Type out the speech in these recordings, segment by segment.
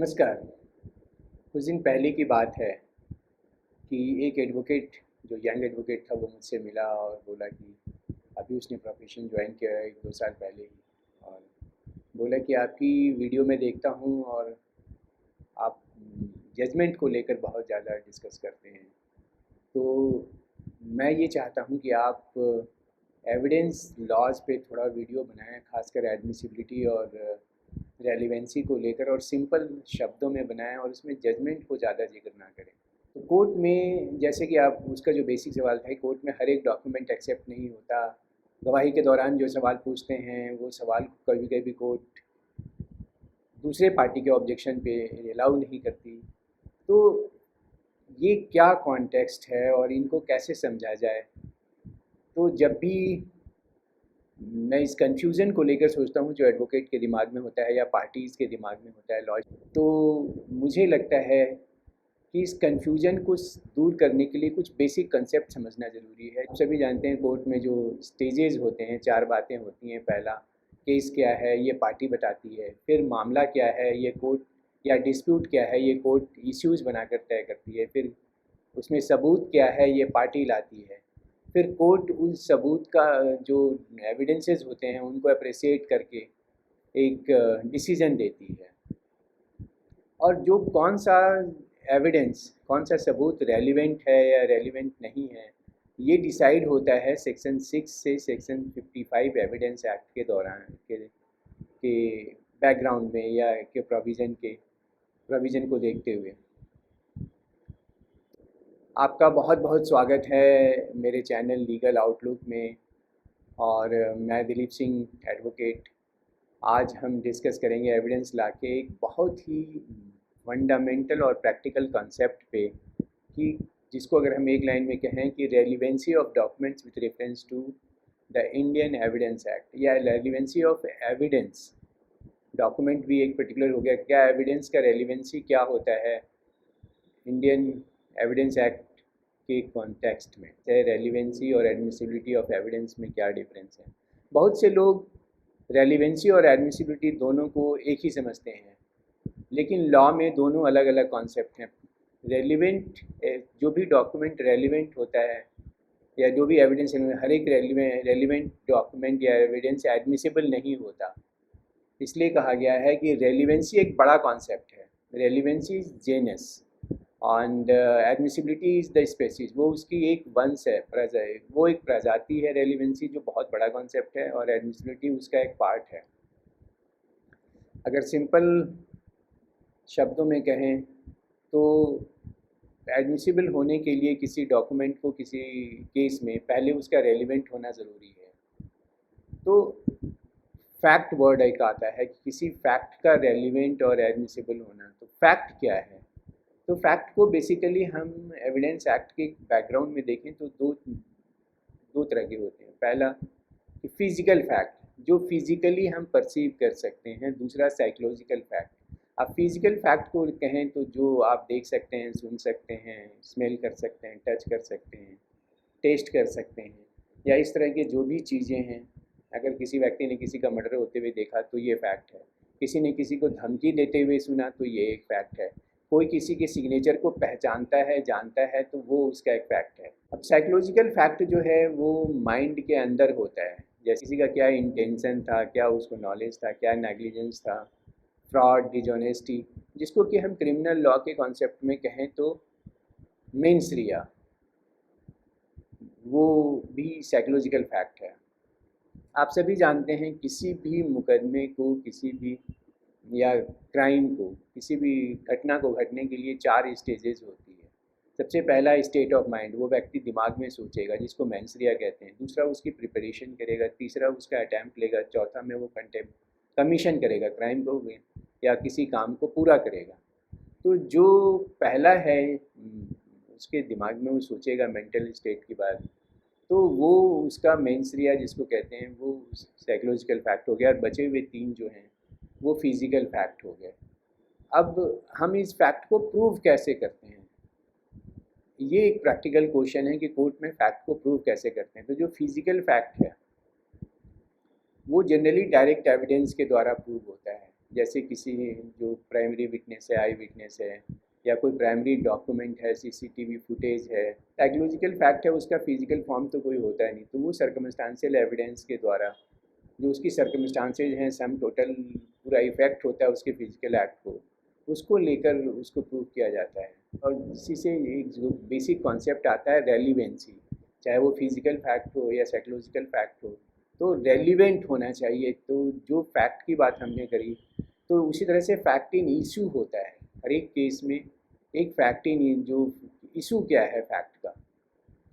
नमस्कार। कुछ दिन पहले की बात है कि एक एडवोकेट जो यंग एडवोकेट था वो मुझसे मिला और बोला कि अभी उसने प्रोफेशन ज्वाइन किया है 1-2 साल पहले ही। और बोला कि आपकी वीडियो में देखता हूँ और आप जजमेंट को लेकर बहुत ज़्यादा डिस्कस करते हैं। तो मैं ये चाहता हूँ कि आप एविडेंस लॉज पे थोड़ा वीडियो बनाएं, खासकर एडमिसिबिलिटी और रेलिवेंसी को लेकर, और सिंपल शब्दों में बनाएं और उसमें जजमेंट को ज़्यादा जिक्र ना करें। तो कोर्ट में जैसे कि आप उसका जो बेसिक सवाल था, कोर्ट में हर एक डॉक्यूमेंट एक्सेप्ट नहीं होता। गवाही के दौरान जो सवाल पूछते हैं वो सवाल कभी कभी कोर्ट दूसरे पार्टी के ऑब्जेक्शन पे अलाउ नहीं करती। तो ये क्या कॉन्टेक्स्ट है और इनको कैसे समझा जाए? तो जब भी मैं इस कन्फ्यूज़न को लेकर सोचता हूँ जो एडवोकेट के दिमाग में होता है या पार्टीज़ के दिमाग में होता है लॉ, तो मुझे लगता है कि इस कन्फ्यूज़न को दूर करने के लिए कुछ बेसिक कंसेप्ट समझना ज़रूरी है। आप सभी जानते हैं कोर्ट में जो स्टेजेस होते हैं, 4 बातें होती हैं। पहला, केस क्या है ये पार्टी बताती है। फिर मामला क्या है ये कोर्ट, या डिस्प्यूट क्या है ये कोर्ट इश्यूज़ बनाकर तय करती है। फिर उसमें सबूत क्या है ये पार्टी लाती है। फिर कोर्ट उस सबूत का जो एविडेंसेस होते हैं उनको अप्रिशिएट करके एक डिसीज़न देती है। और जो कौन सा एविडेंस, कौन सा सबूत रेलिवेंट है या रेलिवेंट नहीं है, ये डिसाइड होता है सेक्शन 6 से सेक्शन 55 एविडेंस एक्ट के दौरान के बैकग्राउंड में या के प्रोविज़न को देखते हुए। आपका बहुत बहुत स्वागत है मेरे चैनल लीगल आउटलुक में। और मैं दिलीप सिंह एडवोकेट। आज हम डिस्कस करेंगे एविडेंस लाके एक बहुत ही फंडामेंटल और प्रैक्टिकल कॉन्सेप्ट पे, कि जिसको अगर हम एक लाइन में कहें कि relevancy of documents with reference to the Indian Evidence Act, या रेलिवेंसी ऑफ एविडेंस। डॉक्यूमेंट भी एक पर्टिकुलर हो गया, क्या एविडेंस का रेलिवेंसी क्या होता है इंडियन एविडेंस एक्ट के कॉन्टेक्स्ट में, चाहे रेलिवेंसी और एडमिसिबिलिटी ऑफ एविडेंस में क्या डिफरेंस है। बहुत से लोग रेलिवेंसी और एडमिसिबिलिटी दोनों को एक ही समझते हैं, लेकिन लॉ में दोनों अलग अलग कॉन्सेप्ट हैं। रेलिवेंट, जो भी डॉक्यूमेंट रेलिवेंट होता है या जो भी एविडेंस, हर एक रेलिवेंट डॉक्यूमेंट या एविडेंस एडमिसिबल नहीं होता। इसलिए कहा गया है कि रेलिवेंसी एक बड़ा कॉन्सेप्ट है। Relevancy is genus and admissibility is the species. वो उसकी एक वंश है, वो एक प्रजाति है रेलिवेंसी, जो बहुत बड़ा कॉन्सेप्ट है, और एडमिसिबिलिटी उसका एक पार्ट है। अगर सिंपल शब्दों में कहें तो एडमिसिबल होने के लिए किसी डॉक्यूमेंट को किसी केस में पहले उसका रेलिवेंट होना ज़रूरी है। तो फैक्ट वर्ड एक आता है कि किसी फैक्ट का रेलिवेंट और एडमिसिबल होना। तो फैक्ट क्या है? तो फैक्ट को बेसिकली हम एविडेंस एक्ट के बैकग्राउंड में देखें तो दो तरह के होते हैं। पहला कि फिजिकल फैक्ट, जो फिजिकली हम परसीव कर सकते हैं। दूसरा साइकोलॉजिकल फैक्ट। अब फिजिकल फैक्ट को कहें तो जो आप देख सकते हैं, सुन सकते हैं, स्मेल कर सकते हैं, टच कर सकते हैं, टेस्ट कर सकते हैं, या इस तरह की जो भी चीज़ें हैं। अगर किसी व्यक्ति ने किसी का मर्डर होते हुए देखा तो ये फैक्ट है। किसी ने किसी को धमकी देते हुए सुना तो ये एक फैक्ट है। कोई किसी के सिग्नेचर को पहचानता है, जानता है, तो वो उसका एक फैक्ट है। अब साइकोलॉजिकल फैक्ट जो है वो माइंड के अंदर होता है। जैसे किसी का क्या इंटेंशन था, क्या उसको नॉलेज था, क्या नेग्लिजेंस था, फ्रॉड, डिजॉनेस्टी, जिसको कि हम क्रिमिनल लॉ के कॉन्सेप्ट में कहें तो मेंस रिया, वो भी साइकोलॉजिकल फैक्ट है। आप सभी जानते हैं किसी भी मुकदमे को, किसी भी या क्राइम को, किसी भी घटना को घटने के लिए 4 स्टेजेस होती है। सबसे पहला स्टेट ऑफ माइंड, वो व्यक्ति दिमाग में सोचेगा, जिसको मेंसरिया कहते हैं। दूसरा उसकी प्रिपरेशन करेगा। तीसरा उसका अटैम्प्ट लेगा। चौथा में वो कमीशन करेगा, क्राइम को या किसी काम को पूरा करेगा। तो जो पहला है उसके दिमाग में वो सोचेगा मेंटल स्टेट की बात, तो वो उसका मेंसरिया जिसको कहते हैं वो साइकोलॉजिकल फैक्ट हो गया। और बचे हुए 3 जो हैं वो फिज़िकल फैक्ट हो गए। अब हम इस फैक्ट को प्रूव कैसे करते हैं, ये एक प्रैक्टिकल क्वेश्चन है कि कोर्ट में फैक्ट को प्रूव कैसे करते हैं। तो जो फिज़िकल फैक्ट है वो जनरली डायरेक्ट एविडेंस के द्वारा प्रूव होता है। जैसे किसी जो प्राइमरी विटनेस है, आई विटनेस है, या कोई प्राइमरी डॉक्यूमेंट है, सीसीटीवी फुटेज है। साइकोलॉजिकल फैक्ट है, उसका फिजिकल फॉर्म तो कोई होता है नहीं, तो वो सर्कमस्टांशियल एविडेंस के द्वारा जो उसकी सर्कमस्टांसेज हैं, सम टोटल पूरा इफेक्ट होता है उसके फिजिकल एक्ट को, उसको लेकर उसको प्रूव किया जाता है। और इसी से एक जो बेसिक कॉन्सेप्ट आता है रेलिवेंसी, चाहे वो फिजिकल फैक्ट हो या साइकोलॉजिकल फैक्ट हो, तो रेलिवेंट होना चाहिए। तो जो फैक्ट की बात हमने करी, तो उसी तरह से फैक्ट इन इशू होता है हर एक केस में। एक फैक्ट इन जो इशू क्या है फैक्ट का,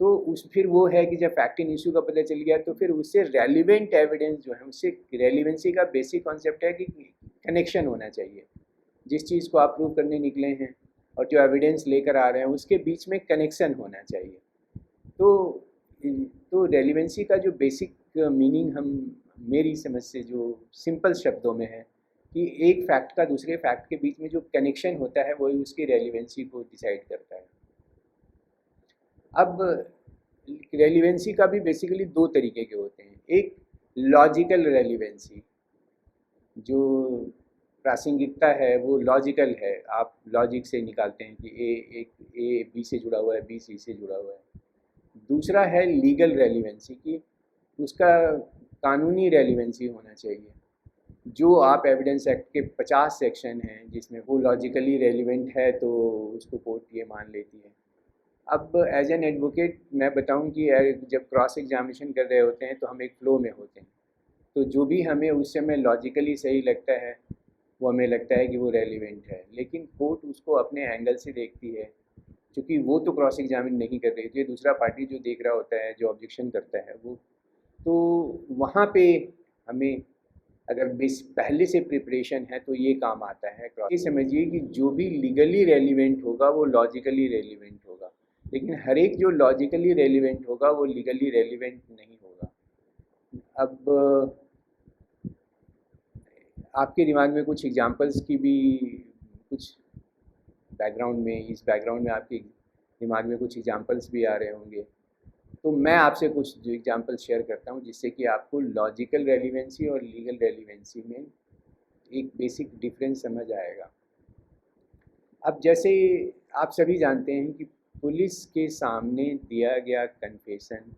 तो उस फिर वो है कि जब फैक्ट इन इशू का पता चल गया तो फिर उससे रेलिवेंट एविडेंस जो है, उससे रेलिवेंसी का बेसिक कॉन्सेप्ट है कि कनेक्शन होना चाहिए। जिस चीज़ को आप प्रूव करने निकले हैं और जो एविडेंस लेकर आ रहे हैं, उसके बीच में कनेक्शन होना चाहिए। तो रेलिवेंसी का जो बेसिक मीनिंग हम मेरी समझ से जो सिंपल शब्दों में है कि एक फैक्ट का दूसरे फैक्ट के बीच में जो कनेक्शन होता है वही उसकी रेलिवेंसी को डिसाइड करता है। अब रेलिवेंसी का भी बेसिकली दो तरीके के होते हैं। एक लॉजिकल रेलिवेंसी, जो प्रासंगिकता है वो लॉजिकल है, आप लॉजिक से निकालते हैं कि ए बी से जुड़ा हुआ है, बी सी से जुड़ा हुआ है। दूसरा है लीगल रेलिवेंसी की, उसका कानूनी रेलिवेंसी होना चाहिए। जो आप एविडेंस एक्ट के 50 सेक्शन हैं जिसमें वो लॉजिकली रेलिवेंट है तो उसको कोर्ट ये मान लेती है। अब एज एन एडवोकेट मैं बताऊं कि जब क्रॉस एग्जामिनेशन कर रहे होते हैं तो हम एक फ़्लो में होते हैं, तो जो भी हमें उस समय लॉजिकली सही लगता है वो हमें लगता है कि वो रेलिवेंट है, लेकिन कोर्ट उसको अपने एंगल से देखती है। क्योंकि वो तो क्रॉस एग्जामिन नहीं कर रही थी, दूसरा पार्टी जो देख रहा होता है, जो ऑब्जेक्शन करता है वो, तो वहाँ पे हमें अगर बेस पहले से प्रिपरेशन है तो ये काम आता है। ये समझिए कि जो भी लीगली रेलिवेंट होगा वो लॉजिकली रेलिवेंट होगा, लेकिन हर एक जो लॉजिकली रेलिवेंट होगा वो लीगली रेलिवेंट नहीं होगा। अब आपके दिमाग में कुछ एग्जांपल्स की भी कुछ बैकग्राउंड में, इस बैकग्राउंड में आपके दिमाग में कुछ एग्जांपल्स भी आ रहे होंगे, तो मैं आपसे कुछ जो एग्जांपल शेयर करता हूँ जिससे कि आपको लॉजिकल रेलिवेंसी और लीगल रेलिवेंसी में एक बेसिक डिफरेंस समझ आएगा। अब जैसे आप सभी जानते हैं कि पुलिस के सामने दिया गया कन्फेशन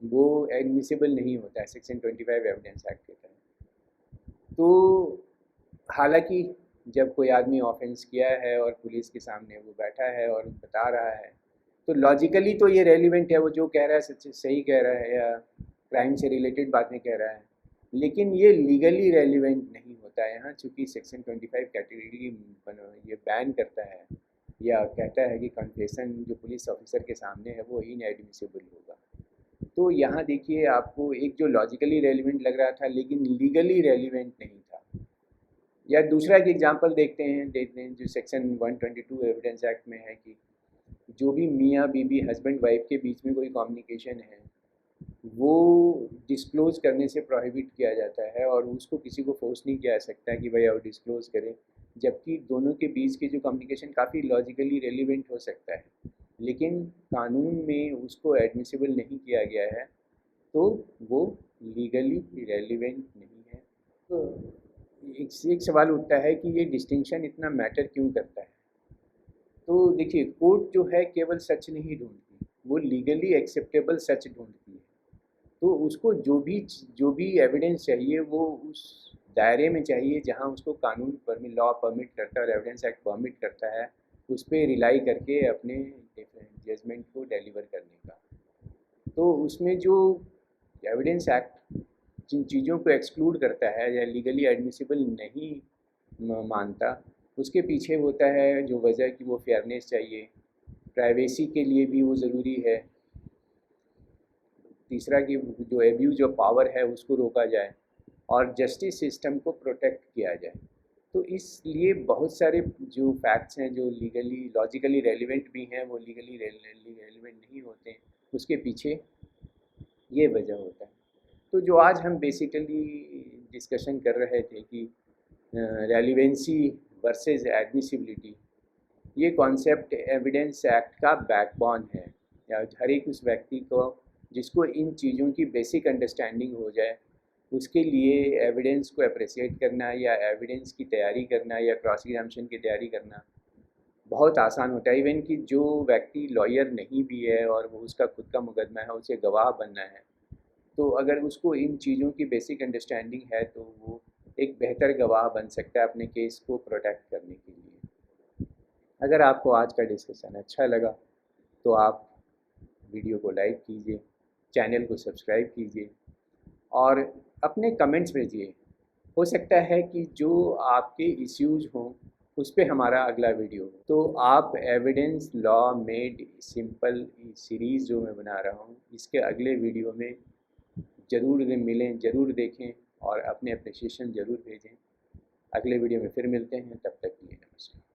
वो एडमिसिबल नहीं होता है सेक्शन 25 एविडेंस एक्ट के तहत। तो हालांकि जब कोई आदमी ऑफेंस किया है और पुलिस के सामने वो बैठा है और बता रहा है, तो लॉजिकली तो ये रेलिवेंट है, वो जो कह रहा है सच सही कह रहा है या क्राइम से रिलेटेड बातें कह रहा है, लेकिन ये लीगली रेलिवेंट नहीं होता है यहाँ, चूँकि सेक्शन 25 कैटेगरी ये बैन करता है या कहता है कि कन्फेशन जो पुलिस ऑफिसर के सामने है वो इनएडमिसिबल होगा। तो यहाँ देखिए आपको एक जो लॉजिकली रेलिवेंट लग रहा था लेकिन लीगली रेलिवेंट नहीं था। या दूसरा एक एग्जांपल देखते हैं जो सेक्शन 122 एविडेंस एक्ट में है कि जो भी मियाँ बीबी हस्बैंड वाइफ के बीच में कोई कम्युनिकेशन है वो डिस्क्लोज़ करने से प्रोहिबिट किया जाता है और उसको किसी को फोर्स नहीं किया जा सकता कि भाई आप डिस्क्लोज़ करें, जबकि दोनों के बीच की जो कम्युनिकेशन काफ़ी लॉजिकली रेलिवेंट हो सकता है, लेकिन कानून में उसको एडमिसिबल नहीं किया गया है, तो वो लीगली रेलिवेंट नहीं है। तो एक सवाल उठता है कि ये डिस्टिंक्शन इतना मैटर क्यों करता है। तो देखिए, कोर्ट जो है केवल सच नहीं ढूंढती, वो लीगली एक्सेप्टेबल सच ढूंढती है। तो उसको जो भी एविडेंस चाहिए वो उस दायरे में चाहिए जहाँ उसको कानून परमिट लॉ परमिट करता है और एविडेंस एक्ट परमिट करता है, उस पर रिलाई करके अपने जजमेंट को डिलीवर करने का। तो उसमें जो एविडेंस एक्ट जिन चीज़ों को एक्सक्लूड करता है या लीगली एडमिसिबल नहीं मानता, उसके पीछे होता है जो वजह कि वो फेयरनेस चाहिए, प्राइवेसी के लिए भी वो ज़रूरी है, तीसरा कि जो एब्यूज ऑफ पावर है उसको रोका जाए और जस्टिस सिस्टम को प्रोटेक्ट किया जाए। तो इसलिए बहुत सारे जो फैक्ट्स हैं जो लीगली लॉजिकली रेलिवेंट भी हैं वो लीगली रेलिवेंट नहीं होते, उसके पीछे ये वजह होता है। तो जो आज हम बेसिकली डिस्कशन कर रहे थे कि रेलिवेंसी वर्सेस एडमिसिबिलिटी, ये कॉन्सेप्ट एविडेंस एक्ट का बैकबोन है, या हर एक उस व्यक्ति को जिसको इन चीज़ों की बेसिक अंडरस्टैंडिंग हो जाए उसके लिए एविडेंस को अप्रिशिएट करना या एविडेंस की तैयारी करना या क्रॉस एग्जामिनेशन की तैयारी करना बहुत आसान होता है। इवन कि जो व्यक्ति लॉयर नहीं भी है और वो उसका खुद का मुकदमा है, उसे गवाह बनना है, तो अगर उसको इन चीज़ों की बेसिक अंडरस्टैंडिंग है तो वो एक बेहतर गवाह बन सकता है अपने केस को प्रोटेक्ट करने के लिए। अगर आपको आज का डिस्कशन अच्छा लगा तो आप वीडियो को लाइक कीजिए, चैनल को सब्सक्राइब कीजिए और अपने कमेंट्स भेजिए। हो सकता है कि जो आपके इश्यूज हों उस पे हमारा अगला वीडियो हो। तो आप evidence law made simple series जो मैं बना रहा हूँ, इसके अगले वीडियो में ज़रूर मिलें, ज़रूर देखें और अपने अप्रिशिएशन ज़रूर भेजें। अगले वीडियो में फिर मिलते हैं, तब तक के लिए नमस्कार।